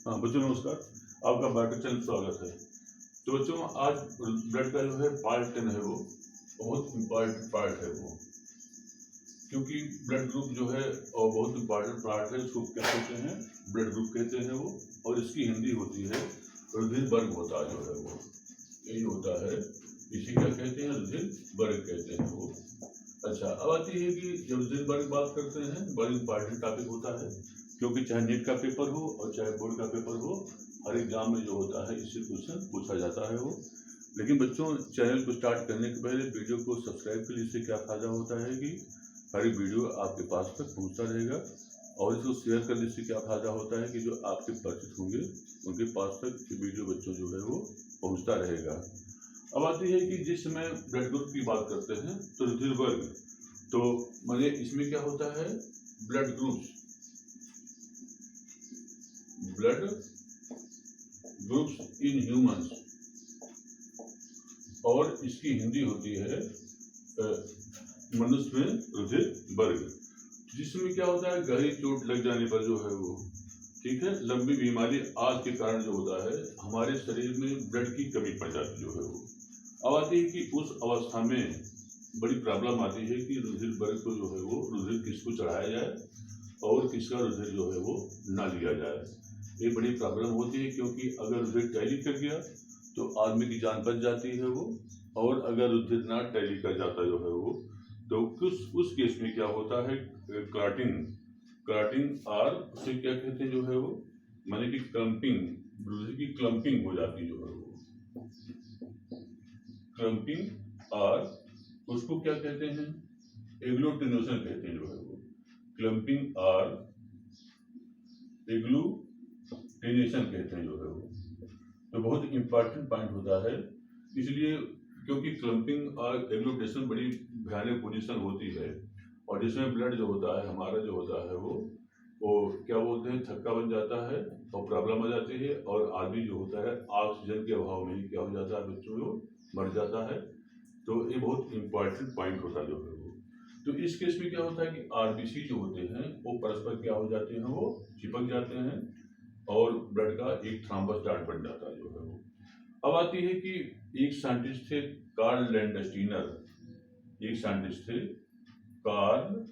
हाँ बच्चों नमस्कार। आपका बायोटेक चैनल स्वागत है। तो बच्चों आज ब्लड का जो है पार्ट 10 है, वो बहुत इम्पॉर्टेंट पार्ट है वो, क्योंकि ब्लड ग्रुप जो है और बहुत इम्पॉर्टेंट पार्ट है। उसको क्या कहते हैं? ब्लड ग्रुप कहते हैं वो, और इसकी हिंदी होती है रुधिर वर्ग होता है जो है वो, यही होता है। इसी क्या कहते हैं? रुधिर वर्ग कहते हैं वो। अच्छा, अब आती है कि जब रुधिर वर्ग बात करते हैं, बड़ा इम्पॉर्टेंट टॉपिक होता है, क्योंकि चाहे नीट का पेपर हो और चाहे बोर्ड का पेपर हो, हर एग्जाम में जो होता है इससे क्वेश्चन पूछा जाता है वो। लेकिन बच्चों, चैनल को स्टार्ट करने के पहले वीडियो को सब्सक्राइब कर लीजिए। इससे क्या फायदा होता है कि हर एक वीडियो आपके पास तक पहुंचता रहेगा, और इसको शेयर करने से क्या फायदा होता है कि जो आपके परिचित होंगे उनके पास तक ये वीडियो बच्चों जो है वो पहुंचता रहेगा। अब आती है कि जिस समय ब्लड ग्रुप की बात करते हैं तो रुधिर वर्ग, तो माने इसमें क्या होता है? Blood groups, blood groups in humans, और इसकी हिंदी होती है मनुष्य में रुधिर वर्ग। जिसमें क्या होता है? गहरी चोट लग जाने पर जो है वो, ठीक है, लंबी बीमारी आज के कारण जो होता है हमारे शरीर में ब्लड की कमी पड़ जाती जो है वो। अब आती है कि उस अवस्था में बड़ी प्रॉब्लम आती है कि रुधिर वर्ग को जो है वो रुधिर किसको चढ़ाया जाए और किसका रुधिर जो है वो ना लिया जाए। ये बड़ी प्रॉब्लम होती है, क्योंकि अगर रुधिर टैली कर गया तो आदमी की जान बच जाती है वो, और अगर रुधिर ना टैली कर जाता जो है वो, तो उस केस में क्या होता है? क्लॉटिंग, क्लॉटिंग और उसे क्या कहते हैं जो है वो, माने कि क्लम्पिंग, रुधिर की क्लम्पिंग हो जाती जो है वो, क्लम्पिंग, और उसको क्या कहते हैं? एग्लूटिनेशन कहते हैं जो है वो, क्लम्पिंग और एग्लूटिनेशन कहते हैं जो है वो। तो बहुत इंपॉर्टेंट पॉइंट होता है, इसलिए क्योंकि क्लम्पिंग और एग्लूटिनेशन बड़ी भयानक पोजीशन होती है, और जिसमें ब्लड जो होता है हमारा जो होता है वो क्या बोलते हैं, थक्का बन जाता है और प्रॉब्लम आ जाती है, और आदमी जो होता है ऑक्सीजन के अभाव में ही क्या हो जाता है बच्चों, को मर जाता है। तो ये बहुत इंपॉर्टेंट पॉइंट होता है जो है वो। तो इस केस में क्या होता है कि आरबीसी जो होते हैं वो परस्पर क्या हो जाते हैं? वो चिपक जाते हैं, और ब्लड का एक थ्रम्बस डार्ट बन जाता है जो है वो। अब आती है कि एक साइंटिस्ट थे कार्ल लैंडस्टीनर, एक साइंटिस्ट थे Karl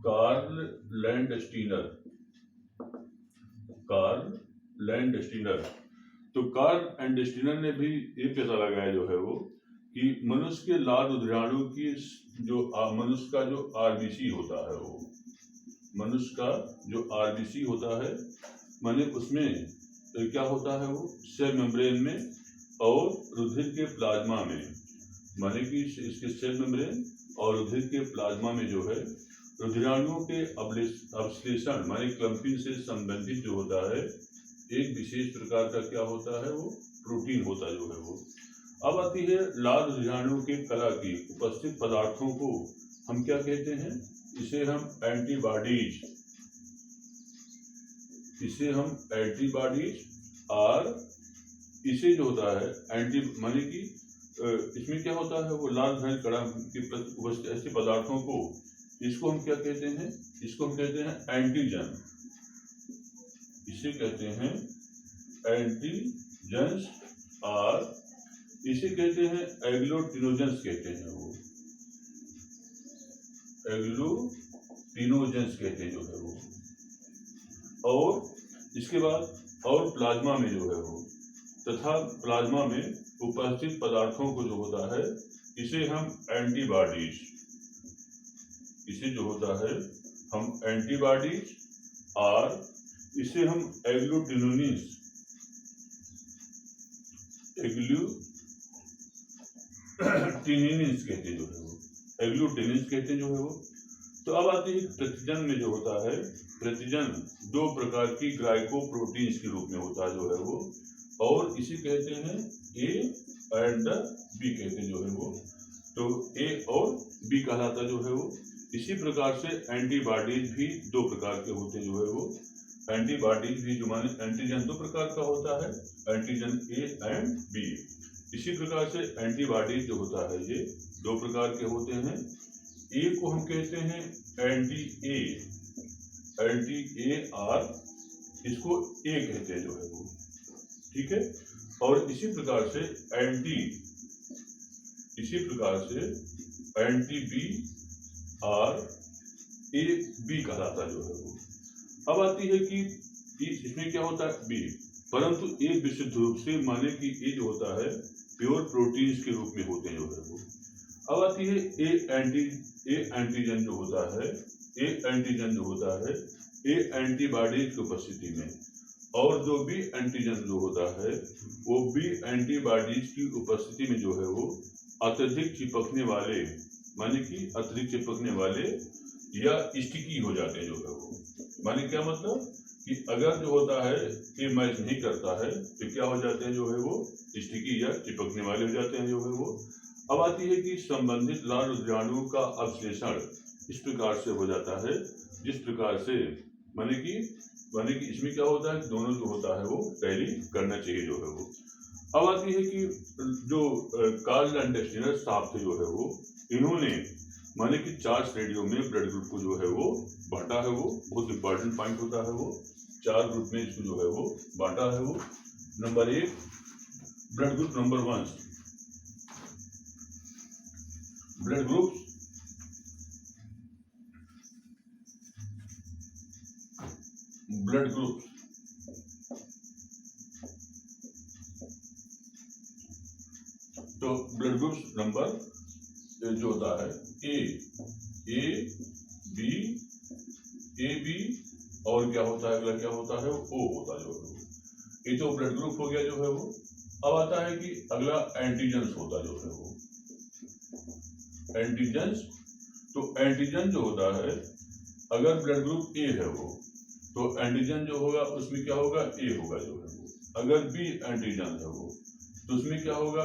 Karl Landsteiner, Karl Landsteiner. तो कार्ल लैंडस्टीनर ने भी ये पता लगाया जो है वो कि मनुष्य के लाल रुधिराणु की जो मनुष्य का जो आरबीसी होता है वो, मनुष्य का जो आरबीसी होता है, माने उसमें क्या होता है वो, सेल मेम्ब्रेन में और रुधिर के प्लाज्मा में, माने कि इसके सेल मेम्ब्रेन और रुधिर के प्लाज्मा में जो है रुधिराणुओं के अवश्लेषण माने क्लम्पिंग से संबंधित जो होता है एक विशेष प्रकार का क्या होता है वो, प्रोटीन होता जो है वो। अब आती है लाल रुधिराणुओं के कला की उपस्थित पदार्थों को हम क्या कहते हैं? इसे हम एंटीबॉडीज, इसे हम एंटीबॉडीज, और इसे जो होता है एंटी माने कि इसमें क्या होता है वो लाल रंग कड़ा के उपस्थित ऐसे पदार्थों को, इसको हम क्या कहते हैं? इसको हम कहते हैं एंटीजन, इसे कहते हैं एंटीजन्स, और इसे कहते हैं एग्लूटिनोजेंस कहते हैं वो, एग्लूटिनोजेंस कहते हैं जो है वो। और इसके बाद और प्लाज्मा में जो है वो, तथा प्लाज्मा में उपस्थित पदार्थों को जो होता है इसे हम एंटीबॉडीज, इसे जो होता है हम एंटीबॉडीज, और इसे हम एग्लूटिनोजेंस, एग्लूटिनिन्स कहते हैं जो है वो, एग्लूटिनिन्स कहते हैं जो है वो। तो अब आती है प्रतिजन में जो होता है, प्रतिजन दो प्रकार की ग्लाइकोप्रोटीन्स के रूप में होता है जो है वो, और इसे कहते हैं ए एंड बी कहते हैं जो है वो। तो ए और बी कहलाता जो है वो। इसी प्रकार से एंटीबॉडीज भी दो प्रकार के होते हैं जो है वो, एंटीबॉडीज भी जो माने एंटीजन दो प्रकार का होता है, एंटीजन ए एंड बी। इसी प्रकार से एंटीबॉडीज जो होता है ये दो प्रकार के होते हैं। ए को हम कहते हैं एंटी ए, LTAR, इसको A कहते हैं जो है वो, ठीक है। और इसी प्रकार से LTBR AB कहलाता जो है वो। अब आती है कि इसमें क्या होता है B, परंतु एक विशुद्ध रूप से माने कि ये जो होता है प्योर प्रोटीन्स के रूप में होते हैं जो है वो। अब आती है ए एंटीजन जो होता है ए एंटीबॉडीज की उपस्थिति में, और जो बी एंटीजन जो होता है वो बी एंटीबॉडीज की उपस्थिति में जो है वो अत्यधिक चिपकने वाले, माने कि अत्यधिक चिपकने वाले या स्टिकी हो जाते हैं जो है वो। माने क्या मतलब कि अगर जो होता है ये मैच नहीं करता है तो क्या हो जाते हैं जो है वो स्टिकी या चिपकने वाले हो जाते हैं जो है वो। अब आती है कि संबंधित लाल रसायनों का अवशेषण इस प्रकार से हो जाता है जिस प्रकार से माने कि इसमें क्या होता है दोनों जो होता है वो टैली करना चाहिए जो है वो। अब आती है कि जो कार्ल एंड स्टीनर साहब थे जो है वो, इन्होंने माने कि 4 श्रेणियों में ब्लड ग्रुप को जो है वो बांटा है वो। बहुत इंपॉर्टेंट पॉइंट होता है वो, 4 ग्रुप में इसको जो है वो बांटा है वो। Number 1 blood group number 1, blood group तो ब्लड ग्रुप नंबर जो होता है ए बी और क्या होता है अगला क्या होता है ओ होता जो है वो। ये तो ब्लड ग्रुप हो गया जो है वो। अब आता है कि अगला एंटीजेंस होता जो है वो, एंटीजेंस। तो एंटीजन जो होता है अगर ब्लड ग्रुप ए है वो तो एंटीजन जो होगा उसमें क्या होगा ए होगा जो है वो। अगर बी एंटीजन है वो तो उसमें क्या होगा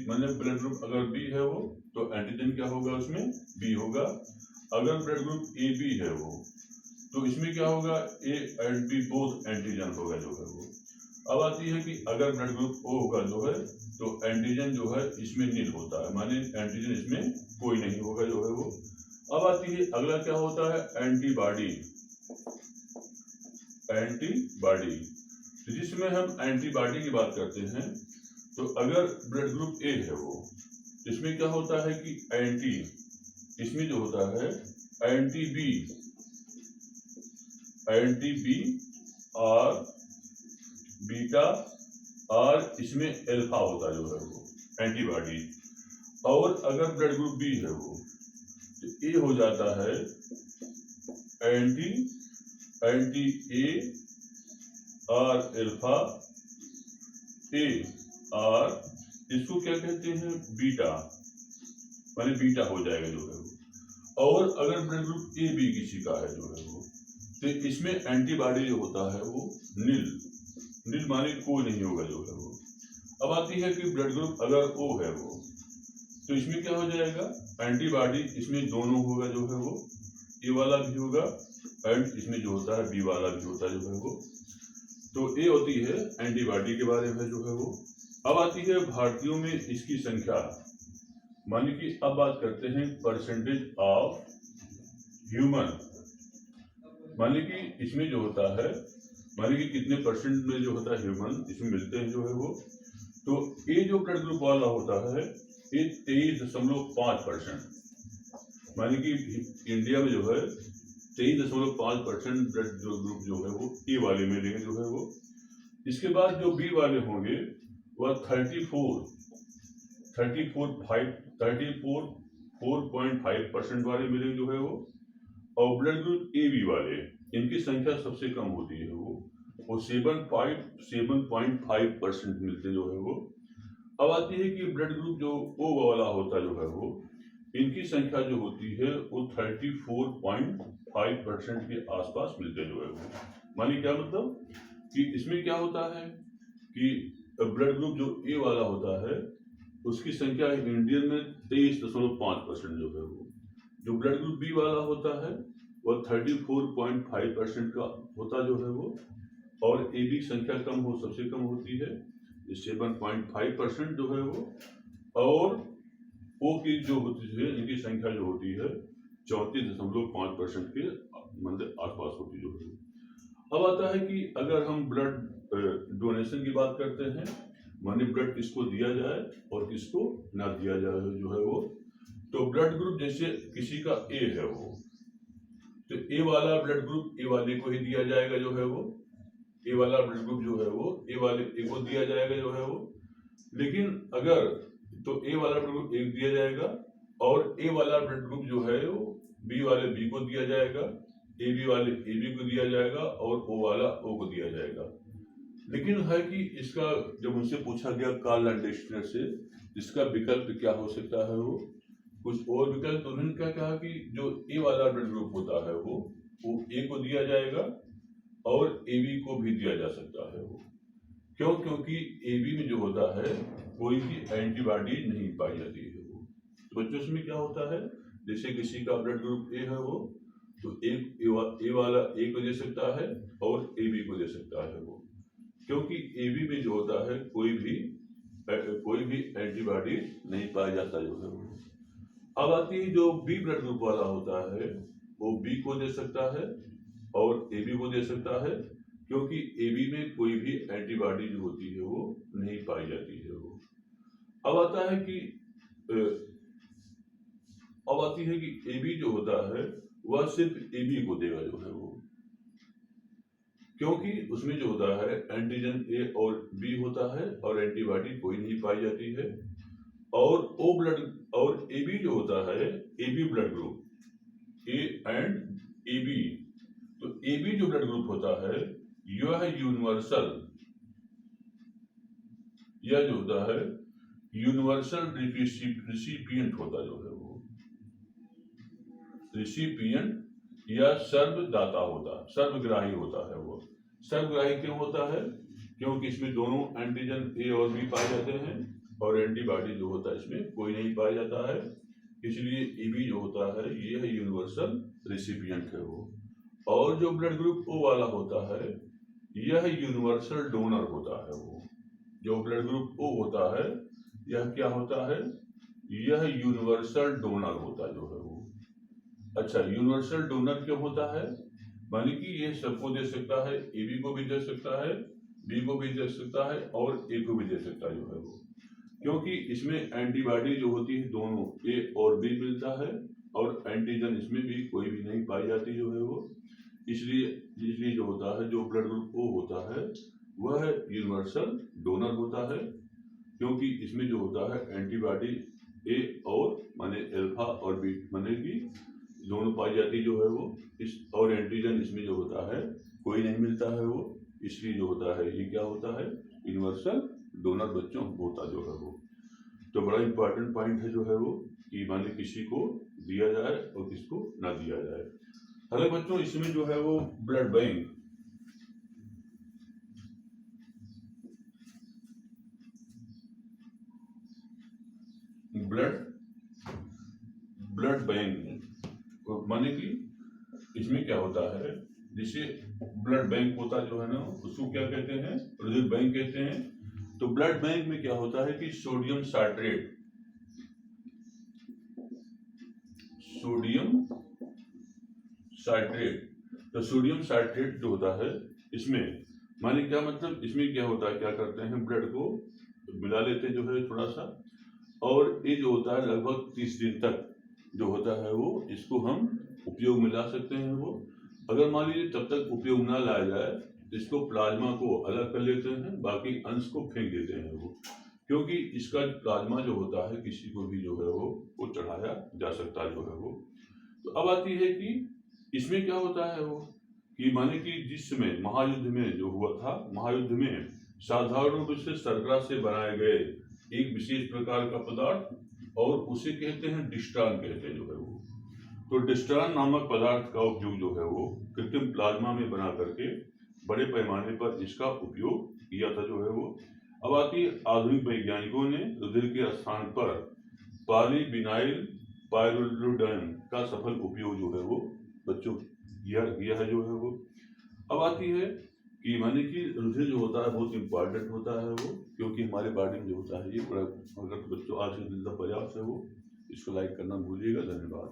मतलब ब्लड ग्रुप अगर बी है वो तो एंटीजन क्या होगा उसमें बी होगा। अगर ब्लड ग्रुप ए बी है वो तो इसमें क्या होगा A and B both antigen होगा जो है वो। अब आती है कि अगर ब्लड ग्रुप ओ होगा जो है तो एंटीजन जो है इसमें नील होता है, माने एंटीजन इसमें कोई नहीं होगा जो है वो। अब आती है अगला क्या होता है एंटीबॉडी। तो जिसमें हम एंटीबॉडी की बात करते हैं तो अगर ब्लड ग्रुप ए है वो इसमें क्या होता है कि इसमें जो होता है एंटी बी और बीटा और इसमें अल्फा होता जो है वो एंटीबॉडी। और अगर ब्लड ग्रुप बी है वो तो ए हो जाता है एंटी ए और अल्फा ए और इसको क्या कहते हैं बीटा, माने बीटा हो जाएगा जो है वो। और अगर ब्लड ग्रुप ए बी किसी का है जो है वो तो इसमें एंटीबॉडी जो होता है वो नील माने कोई नहीं होगा जो है वो। अब आती है कि ब्लड ग्रुप अगर ओ है वो तो इसमें क्या हो जाएगा एंटीबॉडी इसमें दोनों होगा जो है वो, ए वाला भी होगा एंड इसमें जो होता है बी वाला भी होता है जो है वो। तो ये होती है एंटीबॉडी के बारे में जो है वो। अब आती है भारतीयों में इसकी संख्या, माने कि अब बात करते हैं परसेंटेज ऑफ ह्यूमन, माने कि इसमें जो होता है माने कि कितने परसेंट में जो होता है ह्यूमन इसमें मिलते हैं जो है वो। तो ये जो ब्लड ग्रुप वाला होता है ये 23.5%, माने कि इंडिया में जो है 23.5% ब्लड ग्रुप जो है वो ए वाले में लेंगे जो है वो। इसके बाद जो बी वाले होंगे वह 34.5% वाले मिलेंगे जो है वो। और ब्लड ग्रुप ए बी वाले इनकी संख्या सबसे कम होती है वो 7.5% मिलते जो है वो। अब आती है कि ब्लड ग्रुप जो ओ वाला होता जो है वो इनकी संख्या जो होती है वो 34.5% के आसपास मिलते जो है वो। माने क्या मतलब कि इसमें क्या होता है कि ब्लड ग्रुप जो ए वाला होता है उसकी संख्या इंडियन में 23.5% जो है वो। जो ब्लड ग्रुप बी वाला होता है वह 34.5% का होता जो है वो। और ए बी संख्या कम हो सबसे कम होती है 7.5% जो है वो। और ओ की जो होती है इनकी संख्या जो होती है 34.5% के मतलब आसपास होती जो है। अब आता है कि अगर हम ब्लड डोनेशन की बात करते हैं, माने ब्लड किसको दिया जाए और किसको ना दिया जाए जो है वो, तो ब्लड ग्रुप जैसे किसी का ए है वो, तो ए वाला ब्लड ग्रुप ए वाले को ही दिया जाएगा जो है वो, ए वाला ब्लड ग्रुप जो है वो ए वाले ए को दिया जाएगा जो है वो। लेकिन अगर तो ए वाला ब्लड ग्रुप एक दिया जाएगा और ए वाला ब्लड ग्रुप जो है वो बी वाले बी को दिया जाएगा, ए बी वाले ए बी को दिया जाएगा और ओ वाला ओ को दिया जाएगा। लेकिन है कि इसका जब उनसे पूछा गया कार्ल लैंडस्टर से, इसका विकल्प क्या हो सकता है वो, कुछ और विकल्प, तो उन्होंने क्या कहा कि जो ए वाला ब्लड ग्रुप होता है वो ए को दिया जाएगा और ए बी को भी दिया जा सकता है वो। क्यों? क्योंकि ए बी में जो होता है कोई भी एंटीबॉडी नहीं पाई जाती है वो। तो बच्चों इसमें क्या होता है, जैसे किसी का ब्लड ग्रुप ए है वो, तो ए वाला ए को दे सकता है और ए बी को दे सकता है वो, क्योंकि ए बी में जो होता है कोई भी एंटीबॉडी नहीं पाया जाता जो है वो। अब आती है जो बी ब्लड ग्रुप वाला होता है वो बी को दे सकता है और ए बी को दे सकता है, क्योंकि ए बी में कोई भी एंटीबॉडी जो होती है वो नहीं पाई जाती है वो। अब आता है कि अब आती है कि ए बी जो होता है वह सिर्फ ए बी को देगा जो है वो, क्योंकि उसमें जो होता है एंटीजन ए और बी होता है और एंटीबॉडी कोई नहीं पाई जाती है। और ओ ब्लड और ए बी जो होता है A B blood group A and A B, तो ए बी जो ब्लड ग्रुप होता है यह यूनिवर्सल, यह जो होता है यूनिवर्सल रिसिपिएंट होता जो है वो, रिसिपिएंट या सर्वदाता होता, सर्वग्राही होता है वो। सर्वग्राही क्यों होता है? क्योंकि इसमें दोनों एंटीजन ए और बी पाए जाते हैं और एंटीबॉडी जो होता है इसमें कोई नहीं पाया जाता है, इसलिए ए बी जो होता है ये है यूनिवर्सल रिसिपिएंट है वो। और जो ब्लड ग्रुप ओ वाला होता है यह यूनिवर्सल डोनर होता है वो। जो ब्लड ग्रुप ओ होता है यह क्या होता है, यह यूनिवर्सल डोनर होता जो है वो। अच्छा, यूनिवर्सल डोनर क्यों होता है? माने कि ये सबको दे सकता है, ए बी को भी दे सकता है, बी को भी दे सकता है और ए को भी दे सकता है जो है वो, क्योंकि इसमें एंटीबॉडी जो होती है दोनों ए और बी मिलता है और एंटीजन इसमें भी कोई भी नहीं पाई जाती जो है वो। इसलिए जो होता है जो ब्लड ग्रुप ओ होता है वह यूनिवर्सल डोनर होता है, क्योंकि इसमें जो होता है एंटीबॉडी ए और माने अल्फा और बीटा माने कि दोनों पाई जाती जो है वो, इस और एंटीजन इसमें जो होता है कोई नहीं मिलता है वो, इसलिए जो होता है ये क्या होता है यूनिवर्सल डोनर बच्चों होता जो है वो। तो बड़ा इंपॉर्टेंट पॉइंट है जो है वो कि माने किसी को दिया जाए और किसको ना दिया जाए। हेलो बच्चों, इसमें जो है वो ब्लड बैंक, ब्लड बैंक माने कि इसमें क्या होता है, जिसे ब्लड बैंक होता जो है ना उसको क्या कहते हैं, रुधिर बैंक कहते हैं। तो ब्लड बैंक में क्या होता है कि सोडियम साइट्रेट तो सोडियम साइट्रेट जो होता है इसमें माने क्या मतलब, इसमें क्या होता है, क्या करते हैं ब्लड को मिला लेते हैं जो है थोड़ा सा, और ये जो होता है लगभग 30 दिन तक जो होता है वो इसको हम उपयोग में ला सकते हैं वो। अगर मान लीजिए तब तक उपयोग ना लाया जाए तो इसको प्लाज्मा को अलग कर लेते हैं, बाकी अंश को फेंक देते हैं वो, क्योंकि इसका प्लाज्मा जो होता है किसी को भी जो है वो चढ़ाया जा सकता है जो है वो। तो अब आती है कि इसमें क्या होता है वो कि माने कि जिस समय महायुद्ध में जो हुआ था, महायुद्ध में साधारण रूप से शर्करा से बनाए गए एक विशेष प्रकार का पदार्थ, और उसे कहते हैं डिस्ट्रान कहते हैं जो है वो। तो डिस्ट्रान नामक पदार्थ का उपयोग जो है वो कृत्रिम प्लाज्मा में बना करके बड़े पैमाने पर इसका उपयोग किया था जो है वो। अब आती आधुनिक वैज्ञानिकों ने रुधिर के स्थान पर पॉलीविनाइल पाइरोलुडेन का सफल उपयोग जो है वो बच्चों किया है जो है वो। अब आती है कि माने कि रुधिर जो होता है बहुत इंपॉर्टेंट होता है वो, क्योंकि हमारे बॉडी में जो होता है ये बड़ा, अगर बच्चों आज के दिन का प्रयास है वो, इसको लाइक करना भूलिएगा। धन्यवाद।